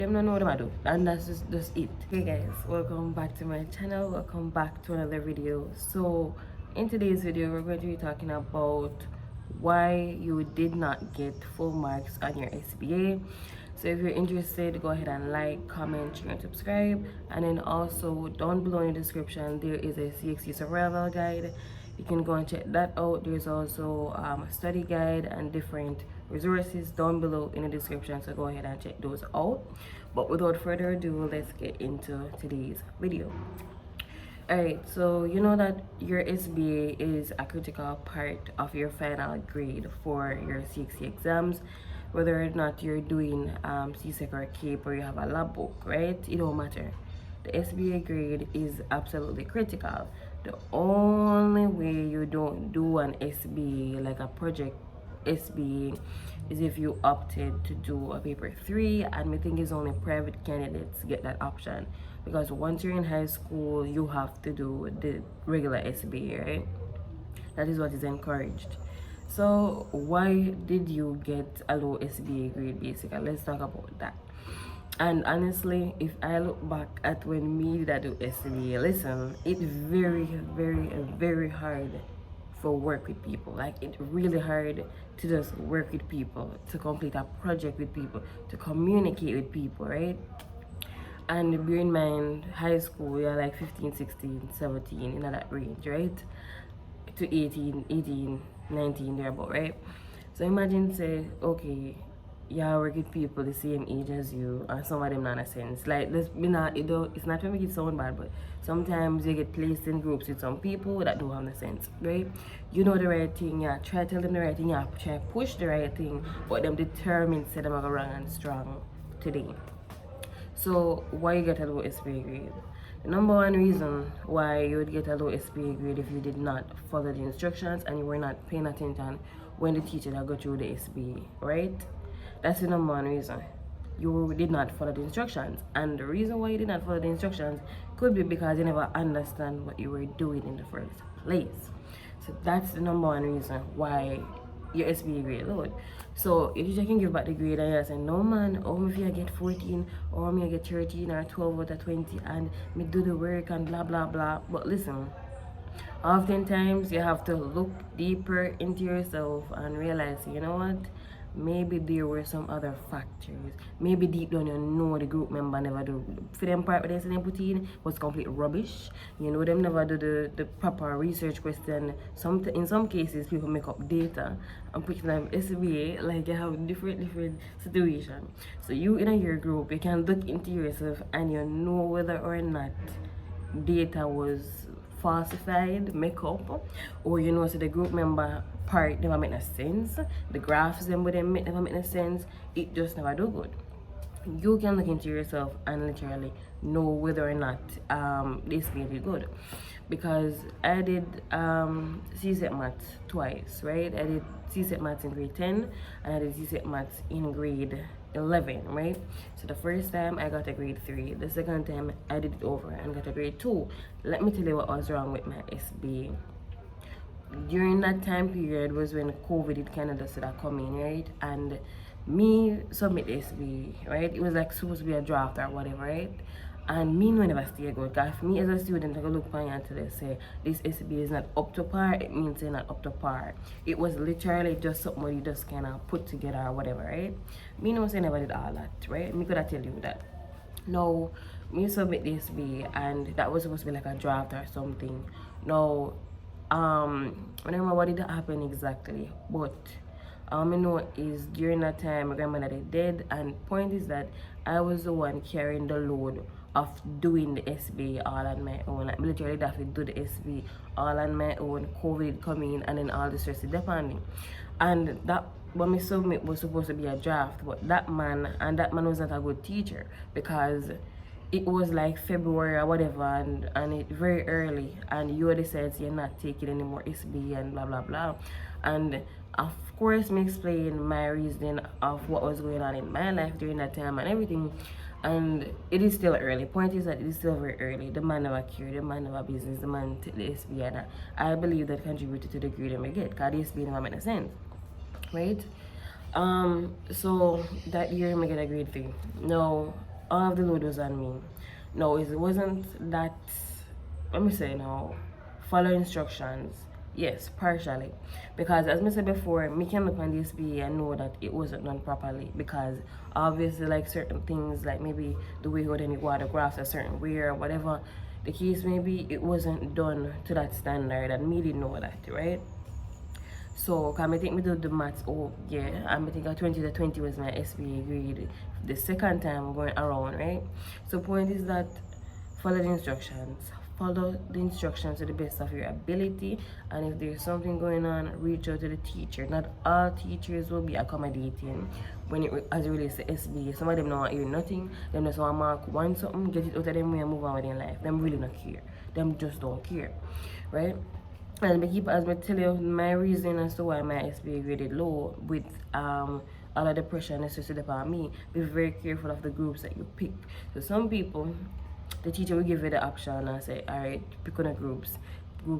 Them don't know what I do, and that's just it. Hey guys, welcome back to my channel. Welcome back to another video. So in today's video, we're going to be talking about why you did not get full marks on your SBA. So if you're interested, go ahead and like, comment, share, and subscribe. And then also down below in the description, there is a CXC survival guide. You can go and check that out. There's also a study guide and different resources down below in the description, so go ahead and check those out. But without further ado, let's get into today's video. Alright, so you know that your SBA is a critical part of your final grade for your CXC exams, whether or not you're doing CSEC or CAPE or you have a lab book, right? It don't matter. The SBA grade is absolutely critical. The only way you don't do an SBA, like a project SBA, is if you opted to do a paper 3, and I think it's only private candidates get that option, because once you're in high school you have to do the regular SBA, right? That is what is encouraged. So why did you get a low SBA grade? Basically, let's talk about that. And honestly, if I look back at when me did I do SBA, listen, it's very hard for work with people. Like, it's really hard to just work with people, to complete a project with people, to communicate with people, right? And bear in mind, high school, you're like 15, 16, 17, in that range, right? To 18, 19, thereabout, right? So imagine, say, okay, you work with people the same age as you, and some of them not a sense. Like, this, it's not to make it sound bad, but sometimes you get placed in groups with some people that don't have the sense, right? You know the right thing, yeah, try to tell them the right thing, yeah, try to push the right thing, but them determined to say them are wrong and strong today. So why you get a low SBA grade? The number one reason why you would get a low SBA grade if you did not follow the instructions and you were not paying attention when the teacher that got you the SBA, right? That's the number one reason. You did not follow the instructions. And the reason why you did not follow the instructions could be because you never understand what you were doing in the first place. So that's the number one reason why your SBA grade low. So if you can give back the grade and you say, no man, oh, if I get 14 or me I get 13 or 12 out of 20 and me do the work and blah blah blah. But listen, oftentimes you have to look deeper into yourself and realize, you know what, maybe there were some other factors. Maybe deep down you know the group member never do, for them part where they put in was complete rubbish. You know, them never do the proper research question. In some cases people make up data and put them SBA, like you have different situation. So you in your group, you can look into yourself and you know whether or not data was falsified, make up, or you know, so the group member part never make no sense, the graphs them with them never make no sense, it just never do good. You can look into yourself and literally know whether or not this may be good. Because I did CSEC maths twice, right? I did CSEC maths in grade 10 and I did CSEC maths in grade 11, right? So the first time I got a grade 3, the second time I did it over and got a grade 2. Let me tell you what was wrong with my SBA. During that time period was when COVID did kind of just come in, right? And me submit SBA, right? It was like supposed to be a draft or whatever, right? And me no never stay good. Because me as a student, I could look for you and they say this SBA is not up to par, it means they're not up to par. It was literally just something you just kind of put together or whatever, right? Me no say never did all that, right? Me could have tell you that. No, me submit the SBA and that was supposed to be like a draft or something. No, I don't remember what did happen exactly, but I know is during that time my grandmother did dead, and point is that I was the one carrying the load of doing the SBA all on my own. I literally have to do the SBA all on my own. COVID come in and then all the stress is depending. And that when me submit was supposed to be a draft, but that man was not a good teacher because it was like February or whatever, and it very early, and you decided you're not taking any more SB and blah blah blah. And of course me explain my reasoning of what was going on in my life during that time and everything, and it is still early. Point is that it is still very early. The man never cared, the man never business, the man took the SB, and I believe that contributed to the grade I get, because the SB never made sense, right? So that year I get a grade 3. Now all of the load was on me. No, it wasn't that. Let me say now, follow instructions. Yes, partially, because as I said before, me can look on the SBA and know that it wasn't done properly, because obviously like certain things, like maybe the way how then you go the graphs a certain way or whatever the case may be, it wasn't done to that standard, and me didn't know that, right? So, can I think me do the maths? Oh, yeah. I think a 20 to 20 was my SBA grade the second time going around, right? So, point is that follow the instructions. Follow the instructions to the best of your ability, and if there's something going on, reach out to the teacher. Not all teachers will be accommodating when as it relates to SBA. Some of them don't hear nothing. Them just want to mark one something, get it out of them way and move on with their life. Them really not care. Them just don't care, right? And as I tell you, my reason as to why my SBA graded low with all of the pressure necessary upon me, be very careful of the groups that you pick. So some people, the teacher will give you the option and say, all right, pick on the groups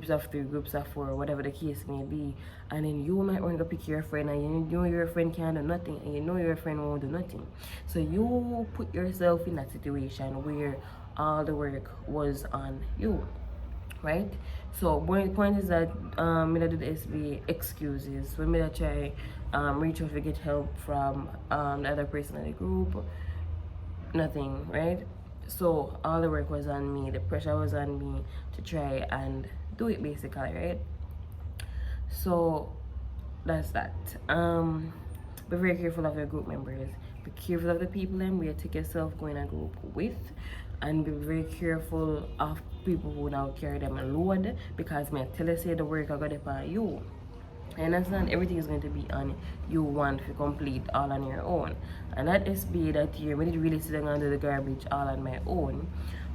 of 3, groups of 4, whatever the case may be, and then you might want to pick your friend, and you know your friend can't do nothing, and you know your friend won't do nothing. So you put yourself in that situation where all the work was on you, right? So point is that me that do the SB excuses when me that try reach out to get help from the other person in the group, nothing, right? So all the work was on me, the pressure was on me to try and do it basically, right? So that's that. Be very careful of your group members. Be careful of the people where you take yourself going a group with, and be very careful of people who now carry them a load, because me tell you say the work I got it for you. I understand everything is going to be on you want to complete all on your own. And that SBA that year, we didn't really sit down and do the garbage all on my own.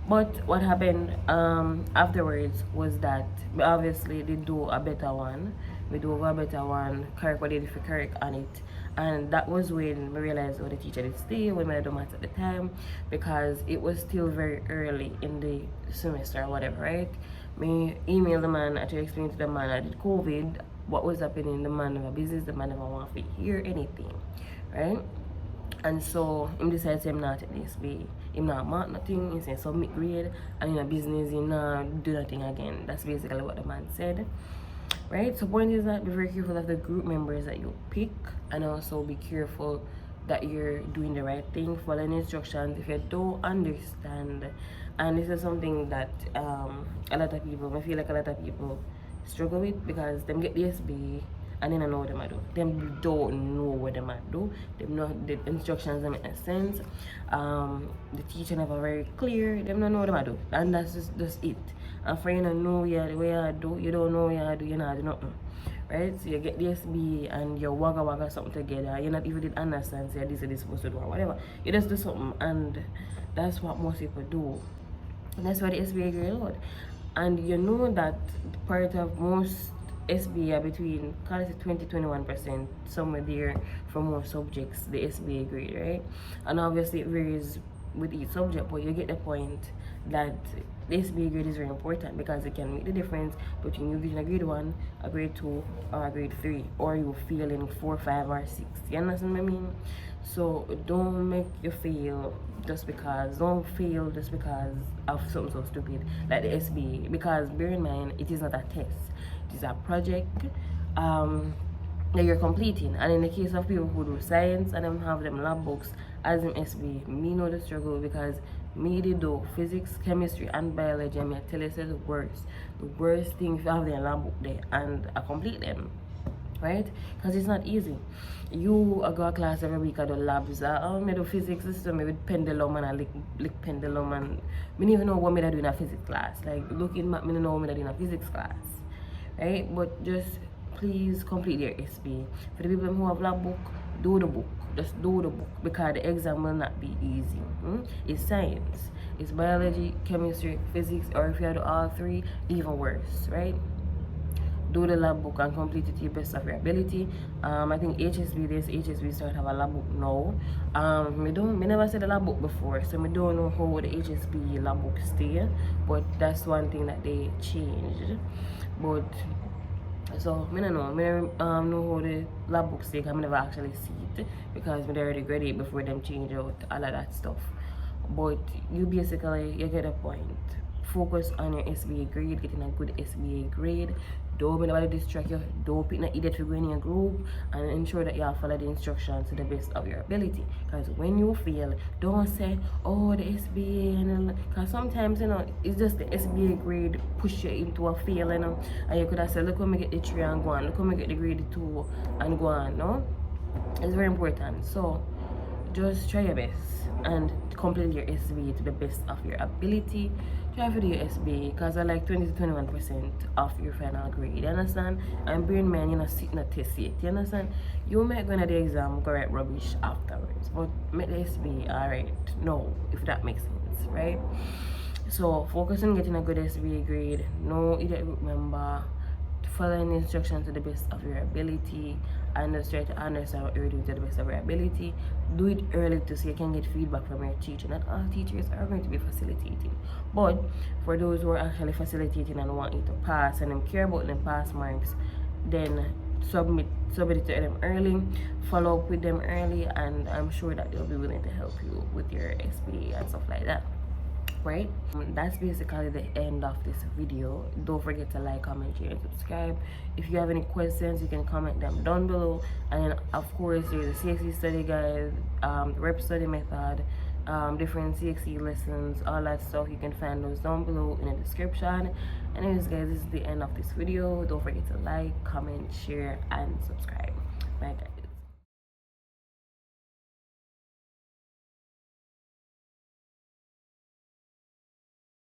But what happened afterwards was that we obviously did do a better one. We do a better one, correct what they did for correct on it. And that was when we realized the teacher did stay, when we had the maths at the time, because it was still very early in the semester or whatever, right? Me emailed the man, I tried to explain to the man I did COVID, what was happening, the man never business, the man never want to hear anything, right? And so him decided him not take this way. Him not mark nothing, he said submit grade, and in a business he not do nothing again. That's basically what the man said. Right? So point is that be very careful of the group members that you pick, and also be careful that you're doing the right thing, following instructions if you don't understand. And this is something that a lot of people, I feel like a lot of people struggle with, because them get the SB and then I know what them I do. Them don't know what them I do. Them not the instructions them make sense. The teacher never very clear. Them don't know what them I do. And that's just it. And for you not know the way I do, you don't know what I do, you not do nothing. Right? So you get the SB and you wagga something together. You're not even did understand say this is supposed to do or whatever. You just do something, and that's what most people do. And that's why the SBA grade load. And you know that part of most SBA are between, call it 20-21%, somewhere there for most subjects, the SBA grade, right? And obviously it varies with each subject, but you get the point that the SBA grade is very important, because it can make the difference between you getting a grade 1, a grade 2, or a grade 3, or you failing 4, 5, or 6. You understand what I mean? So don't make you fail just because, don't fail just because of something so stupid like the SBA, because bear in mind, it is not a test, it is a project that you're completing. And in the case of people who do science and them have them lab books as in SB, me know the struggle, because me did do physics, chemistry, and biology, and I tell you, the worst thing if you have the lab book there and I complete them, right? Because it's not easy. You go to class every week at the labs. I do physics system with pendulum, and I lick pendulum, and I don't even know what I do in a physics class. Like looking at me, I don't know what I do in a physics class, right? But just please complete your SB. For the people who have lab book, do the book. Just do the book, because the exam will not be easy. It's science, it's biology, chemistry, physics, or if you do all 3, even worse, right? Do the lab book and complete it to the best of your ability. I think HSB start have a lab book now. Me never said the lab book before, so I don't know how the HSB lab book stay, but that's one thing that they changed. But so I don't know. I know how the lab book stay, because I never actually see it, because I already graduated before them change out all of that stuff. but you basically, you get a point. Focus on your SBA grade, getting a good SBA grade. Don't be nobody distract you. Don't pick an idiot to go in your group, and ensure that you follow the instructions to the best of your ability. Because when you fail, don't say, oh, the SBA, because sometimes, it's just the SBA grade push you into a fail, and you could have said, look, let me get the 3 and go on. Look, let me get the grade 2 and go on, no? It's very important. So just try your best and complete your SBA to the best of your ability. Try to do your SBA because I like 20 to 21% of your final grade. You understand? And bear in mind, you're not sitting a test yet. You understand? You might go into the exam, correct rubbish afterwards, but make the SBA alright. No, if that makes sense, right? So focus on getting a good SBA grade. No idiot group member. Following the instructions to the best of your ability, and just try to understand what you're doing to the best of your ability. Do it early so you can get feedback from your teacher. Not all teachers are going to be facilitating, but for those who are actually facilitating and want you to pass and them care about them pass marks, then submit it to them early, follow up with them early, and I'm sure that they'll be willing to help you with your SBA and stuff like that. Right, that's basically the end of this video. Don't forget to like, comment, share, and subscribe. If you have any questions, you can comment them down below. And then of course there's a CXC study guide, rep study method, different CXC lessons, all that stuff. You can find those down below in the description. Anyways guys, this is the end of this video. Don't forget to like, comment, share, and subscribe. Bye guys.